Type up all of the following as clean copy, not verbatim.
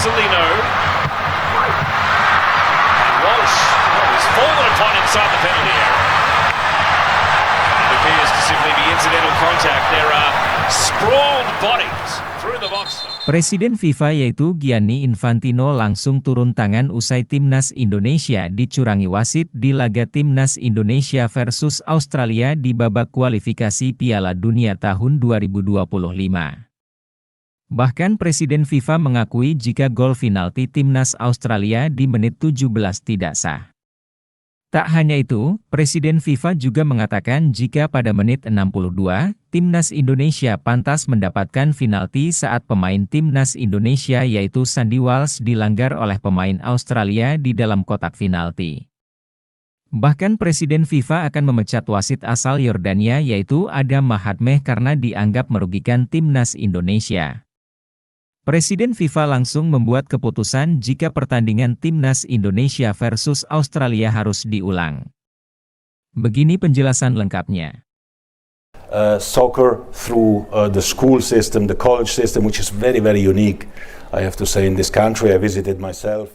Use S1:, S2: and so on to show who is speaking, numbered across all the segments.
S1: Marcelino. And Walsh has fallen upon inside the penalty area. It appears to simply be incidental contact. There are sprawled bodies through the box.
S2: Presiden FIFA yaitu Gianni Infantino langsung turun tangan usai Timnas Indonesia dicurangi wasit di laga Timnas Indonesia versus Australia di babak kualifikasi Piala Dunia tahun 2025. Bahkan Presiden FIFA mengakui jika gol penalti Timnas Australia di menit 17 tidak sah. Tak hanya itu, Presiden FIFA juga mengatakan jika pada menit 62, Timnas Indonesia pantas mendapatkan penalti saat pemain Timnas Indonesia yaitu Sandy Walsh dilanggar oleh pemain Australia di dalam kotak penalti. Bahkan Presiden FIFA akan memecat wasit asal Yordania yaitu Adam Mahatmeh karena dianggap merugikan Timnas Indonesia. Presiden FIFA langsung membuat keputusan jika pertandingan Timnas Indonesia versus Australia harus diulang. Begini penjelasan lengkapnya.
S3: Soccer through the school system, the college system, which is very, very unique, I have to say, in this country. I visited myself.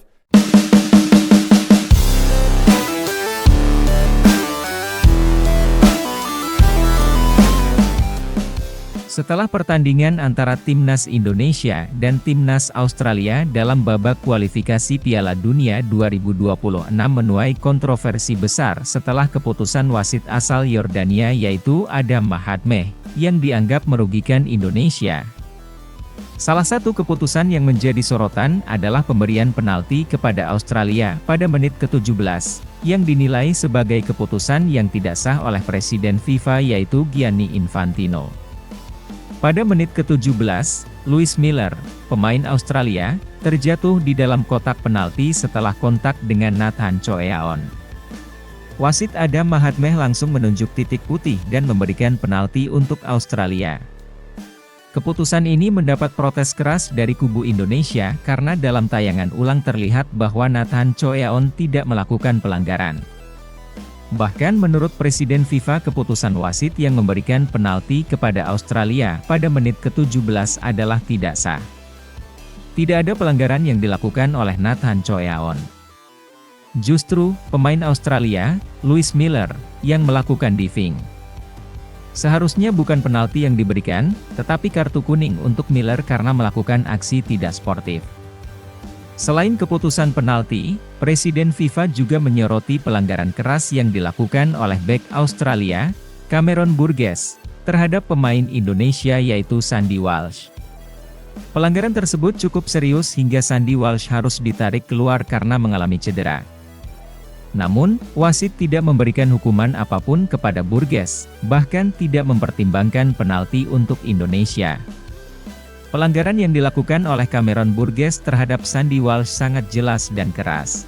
S2: Setelah pertandingan antara Timnas Indonesia dan Timnas Australia dalam babak kualifikasi Piala Dunia 2026 menuai kontroversi besar setelah keputusan wasit asal Yordania yaitu Adam Mahatmeh, yang dianggap merugikan Indonesia. Salah satu keputusan yang menjadi sorotan adalah pemberian penalti kepada Australia pada menit ke-17, yang dinilai sebagai keputusan yang tidak sah oleh Presiden FIFA yaitu Gianni Infantino. Pada menit ke-17, Lewis Miller, pemain Australia, terjatuh di dalam kotak penalti setelah kontak dengan Nathan Choeaon. Wasit Adam Mahatmeh langsung menunjuk titik putih dan memberikan penalti untuk Australia. Keputusan ini mendapat protes keras dari kubu Indonesia karena dalam tayangan ulang terlihat bahwa Nathan Choeaon tidak melakukan pelanggaran. Bahkan menurut Presiden FIFA keputusan wasit yang memberikan penalti kepada Australia pada menit ke-17 adalah tidak sah. Tidak ada pelanggaran yang dilakukan oleh Nathan Choeaon. Justru, pemain Australia, Lewis Miller, yang melakukan diving. Seharusnya bukan penalti yang diberikan, tetapi kartu kuning untuk Miller karena melakukan aksi tidak sportif. Selain keputusan penalti, Presiden FIFA juga menyoroti pelanggaran keras yang dilakukan oleh bek Australia, Cameron Burgess, terhadap pemain Indonesia yaitu Sandy Walsh. Pelanggaran tersebut cukup serius hingga Sandy Walsh harus ditarik keluar karena mengalami cedera. Namun, wasit tidak memberikan hukuman apapun kepada Burgess, bahkan tidak mempertimbangkan penalti untuk Indonesia. Pelanggaran yang dilakukan oleh Cameron Burgess terhadap Sandy Walsh sangat jelas dan keras.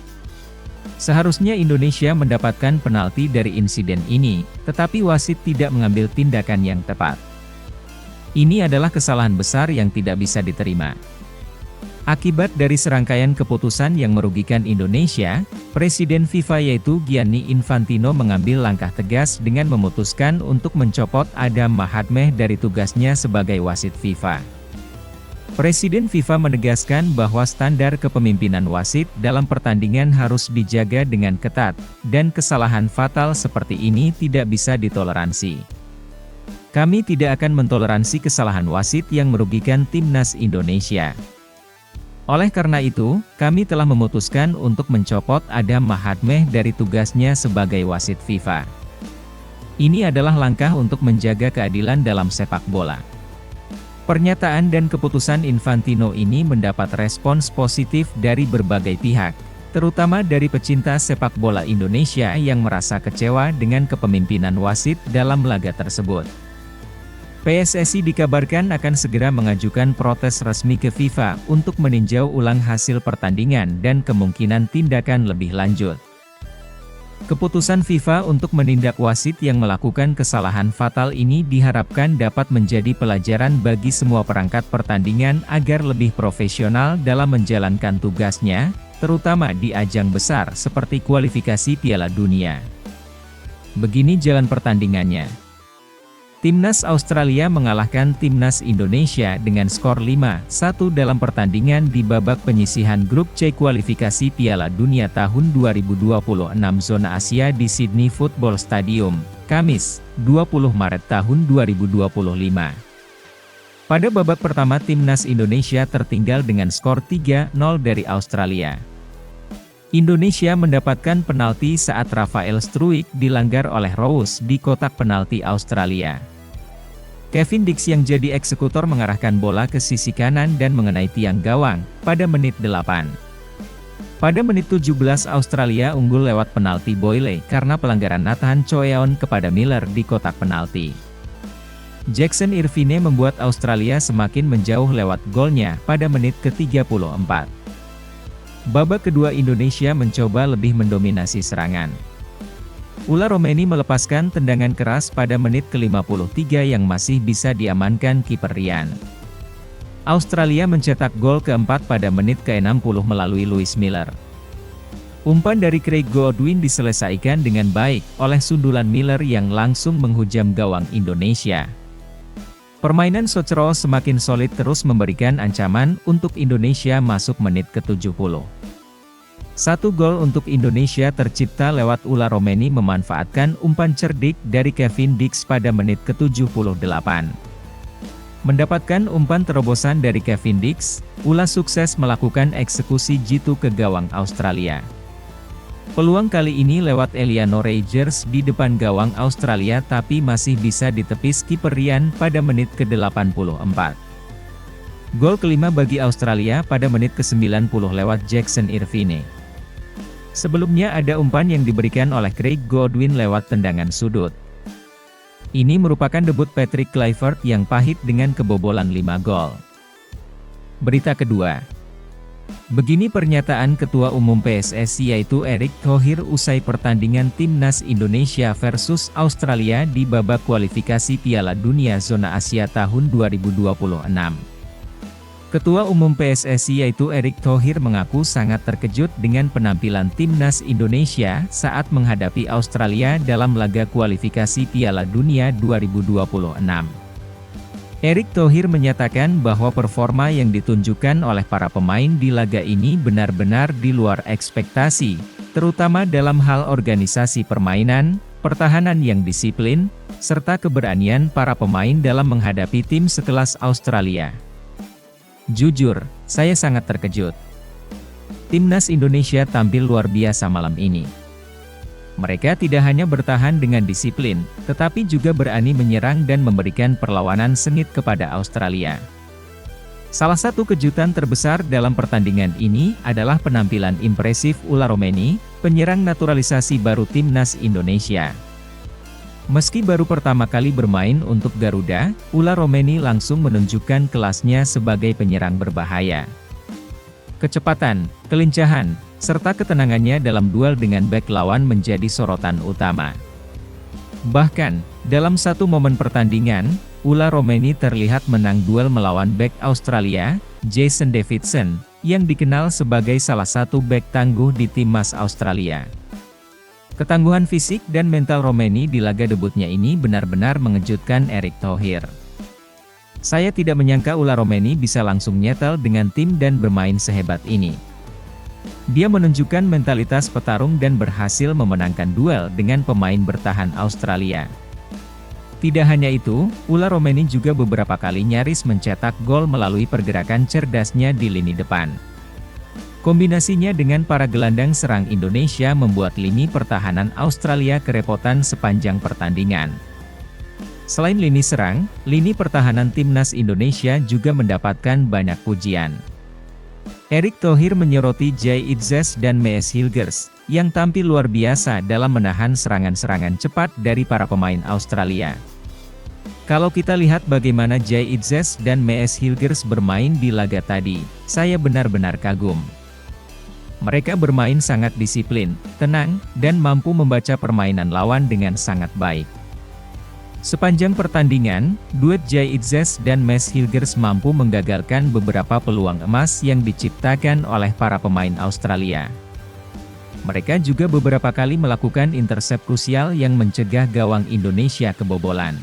S2: Seharusnya Indonesia mendapatkan penalti dari insiden ini, tetapi wasit tidak mengambil tindakan yang tepat. Ini adalah kesalahan besar yang tidak bisa diterima. Akibat dari serangkaian keputusan yang merugikan Indonesia, Presiden FIFA yaitu Gianni Infantino mengambil langkah tegas dengan memutuskan untuk mencopot Adam Mahatmeh dari tugasnya sebagai wasit FIFA. Presiden FIFA menegaskan bahwa standar kepemimpinan wasit dalam pertandingan harus dijaga dengan ketat, dan kesalahan fatal seperti ini tidak bisa ditoleransi. Kami tidak akan mentoleransi kesalahan wasit yang merugikan Timnas Indonesia. Oleh karena itu, kami telah memutuskan untuk mencopot Adam Mahatmeh dari tugasnya sebagai wasit FIFA. Ini adalah langkah untuk menjaga keadilan dalam sepak bola. Pernyataan dan keputusan Infantino ini mendapat respons positif dari berbagai pihak, terutama dari pecinta sepak bola Indonesia yang merasa kecewa dengan kepemimpinan wasit dalam laga tersebut. PSSI dikabarkan akan segera mengajukan protes resmi ke FIFA untuk meninjau ulang hasil pertandingan dan kemungkinan tindakan lebih lanjut. Keputusan FIFA untuk menindak wasit yang melakukan kesalahan fatal ini diharapkan dapat menjadi pelajaran bagi semua perangkat pertandingan agar lebih profesional dalam menjalankan tugasnya, terutama di ajang besar seperti kualifikasi Piala Dunia. Begini jalan pertandingannya. Timnas Australia mengalahkan Timnas Indonesia dengan skor 5-1 dalam pertandingan di babak penyisihan grup C kualifikasi Piala Dunia tahun 2026 zona Asia di Sydney Football Stadium, Kamis, 20 Maret tahun 2025. Pada babak pertama Timnas Indonesia tertinggal dengan skor 3-0 dari Australia. Indonesia mendapatkan penalti saat Rafael Struijk dilanggar oleh Rose di kotak penalti Australia. Kevin Dix yang jadi eksekutor mengarahkan bola ke sisi kanan dan mengenai tiang gawang pada menit 8. Pada menit 17 Australia unggul lewat penalti Boyle karena pelanggaran Nathan Choeon kepada Miller di kotak penalti. Jackson Irvine membuat Australia semakin menjauh lewat golnya pada menit ke-34. Babak kedua Indonesia mencoba lebih mendominasi serangan. Ula Romeni melepaskan tendangan keras pada menit ke-53 yang masih bisa diamankan kiper Rian. Australia mencetak gol keempat pada menit ke-60 melalui Lewis Miller. Umpan dari Craig Godwin diselesaikan dengan baik oleh sundulan Miller yang langsung menghujam gawang Indonesia. Permainan Socceroo semakin solid terus memberikan ancaman untuk Indonesia masuk menit ke-70. Satu gol untuk Indonesia tercipta lewat Ula Romeni memanfaatkan umpan cerdik dari Kevin Dix pada menit ke-78. Mendapatkan umpan terobosan dari Kevin Dix, Ula sukses melakukan eksekusi jitu ke gawang Australia. Peluang kali ini lewat Eliano Rogers di depan gawang Australia tapi masih bisa ditepis kiper Rian pada menit ke-84. Gol kelima bagi Australia pada menit ke-90 lewat Jackson Irvine. Sebelumnya ada umpan yang diberikan oleh Craig Godwin lewat tendangan sudut. Ini merupakan debut Patrick Kluivert yang pahit dengan kebobolan 5 gol. Berita kedua. Begini pernyataan Ketua Umum PSSI yaitu Erick Thohir usai pertandingan Timnas Indonesia versus Australia di babak kualifikasi Piala Dunia Zona Asia tahun 2026. Ketua Umum PSSI yaitu Erick Thohir mengaku sangat terkejut dengan penampilan Timnas Indonesia saat menghadapi Australia dalam laga kualifikasi Piala Dunia 2026. Erick Thohir menyatakan bahwa performa yang ditunjukkan oleh para pemain di laga ini benar-benar di luar ekspektasi, terutama dalam hal organisasi permainan, pertahanan yang disiplin, serta keberanian para pemain dalam menghadapi tim sekelas Australia. Jujur, saya sangat terkejut. Timnas Indonesia tampil luar biasa malam ini. Mereka tidak hanya bertahan dengan disiplin, tetapi juga berani menyerang dan memberikan perlawanan sengit kepada Australia. Salah satu kejutan terbesar dalam pertandingan ini adalah penampilan impresif Ula Romeni, penyerang naturalisasi baru Timnas Indonesia. Meski baru pertama kali bermain untuk Garuda, Ula Romeni langsung menunjukkan kelasnya sebagai penyerang berbahaya. Kecepatan, kelincahan, serta ketenangannya dalam duel dengan bek lawan menjadi sorotan utama. Bahkan, dalam satu momen pertandingan, Ula Romeni terlihat menang duel melawan bek Australia, Jason Davidson, yang dikenal sebagai salah satu bek tangguh di timnas Australia. Ketangguhan fisik dan mental Romeni di laga debutnya ini benar-benar mengejutkan Erick Thohir. Saya tidak menyangka Ula Romeni bisa langsung nyetel dengan tim dan bermain sehebat ini. Dia menunjukkan mentalitas petarung dan berhasil memenangkan duel dengan pemain bertahan Australia. Tidak hanya itu, Ula Romeni juga beberapa kali nyaris mencetak gol melalui pergerakan cerdasnya di lini depan. Kombinasinya dengan para gelandang serang Indonesia membuat lini pertahanan Australia kerepotan sepanjang pertandingan. Selain lini serang, lini pertahanan Timnas Indonesia juga mendapatkan banyak pujian. Erick Thohir menyoroti Jay Itzes dan Mees Hilgers, yang tampil luar biasa dalam menahan serangan-serangan cepat dari para pemain Australia. Kalau kita lihat bagaimana Jay Itzes dan Mees Hilgers bermain di laga tadi, saya benar-benar kagum. Mereka bermain sangat disiplin, tenang, dan mampu membaca permainan lawan dengan sangat baik. Sepanjang pertandingan, duet Jay Itzes dan Mees Hilgers mampu menggagalkan beberapa peluang emas yang diciptakan oleh para pemain Australia. Mereka juga beberapa kali melakukan intercept krusial yang mencegah gawang Indonesia kebobolan.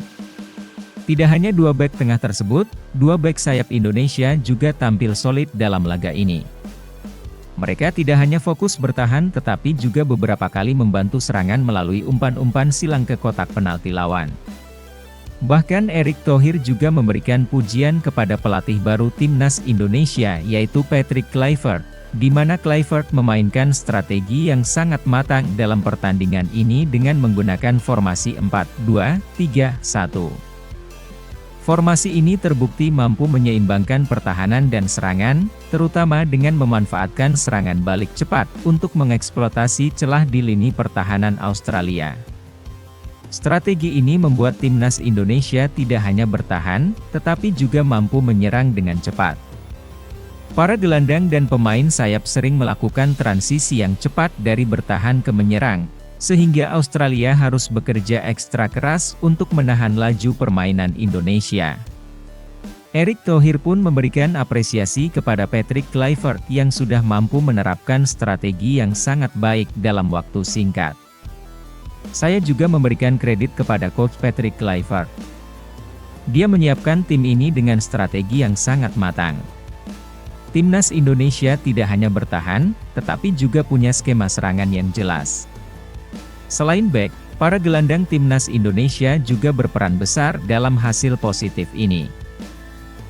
S2: Tidak hanya dua bek tengah tersebut, dua bek sayap Indonesia juga tampil solid dalam laga ini. Mereka tidak hanya fokus bertahan tetapi juga beberapa kali membantu serangan melalui umpan-umpan silang ke kotak penalti lawan. Bahkan Erick Thohir juga memberikan pujian kepada pelatih baru Timnas Indonesia yaitu Patrick Kluivert, di mana Kluivert memainkan strategi yang sangat matang dalam pertandingan ini dengan menggunakan formasi 4-2-3-1. Formasi ini terbukti mampu menyeimbangkan pertahanan dan serangan, terutama dengan memanfaatkan serangan balik cepat untuk mengeksploitasi celah di lini pertahanan Australia. Strategi ini membuat Timnas Indonesia tidak hanya bertahan, tetapi juga mampu menyerang dengan cepat. Para gelandang dan pemain sayap sering melakukan transisi yang cepat dari bertahan ke menyerang, sehingga Australia harus bekerja ekstra keras untuk menahan laju permainan Indonesia. Erick Thohir pun memberikan apresiasi kepada Patrick Kluivert yang sudah mampu menerapkan strategi yang sangat baik dalam waktu singkat. Saya juga memberikan kredit kepada Coach Patrick Kluivert. Dia menyiapkan tim ini dengan strategi yang sangat matang. Timnas Indonesia tidak hanya bertahan, tetapi juga punya skema serangan yang jelas. Selain bek, para gelandang Timnas Indonesia juga berperan besar dalam hasil positif ini.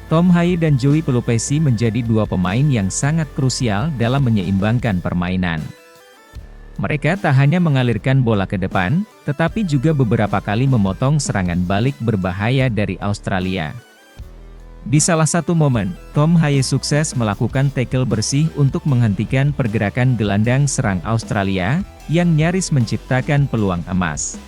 S2: Tom Haye dan Joey Pelupesi menjadi dua pemain yang sangat krusial dalam menyeimbangkan permainan. Mereka tak hanya mengalirkan bola ke depan, tetapi juga beberapa kali memotong serangan balik berbahaya dari Australia. Di salah satu momen, Tom Haye sukses melakukan tackle bersih untuk menghentikan pergerakan gelandang serang Australia, yang nyaris menciptakan peluang emas.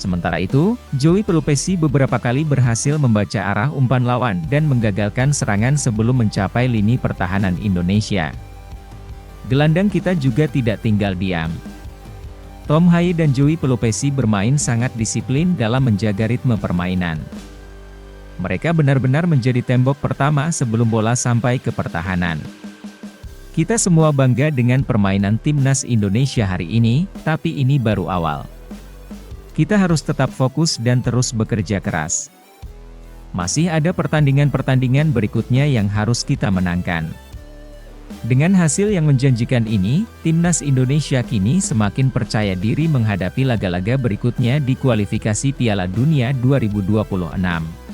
S2: Sementara itu, Joey Pelupesi beberapa kali berhasil membaca arah umpan lawan dan menggagalkan serangan sebelum mencapai lini pertahanan Indonesia. Gelandang kita juga tidak tinggal diam. Tom Haye dan Joey Pelupesi bermain sangat disiplin dalam menjaga ritme permainan. Mereka benar-benar menjadi tembok pertama sebelum bola sampai ke pertahanan. Kita semua bangga dengan permainan Timnas Indonesia hari ini, tapi ini baru awal. Kita harus tetap fokus dan terus bekerja keras. Masih ada pertandingan-pertandingan berikutnya yang harus kita menangkan. Dengan hasil yang menjanjikan ini, Timnas Indonesia kini semakin percaya diri menghadapi laga-laga berikutnya di kualifikasi Piala Dunia 2026.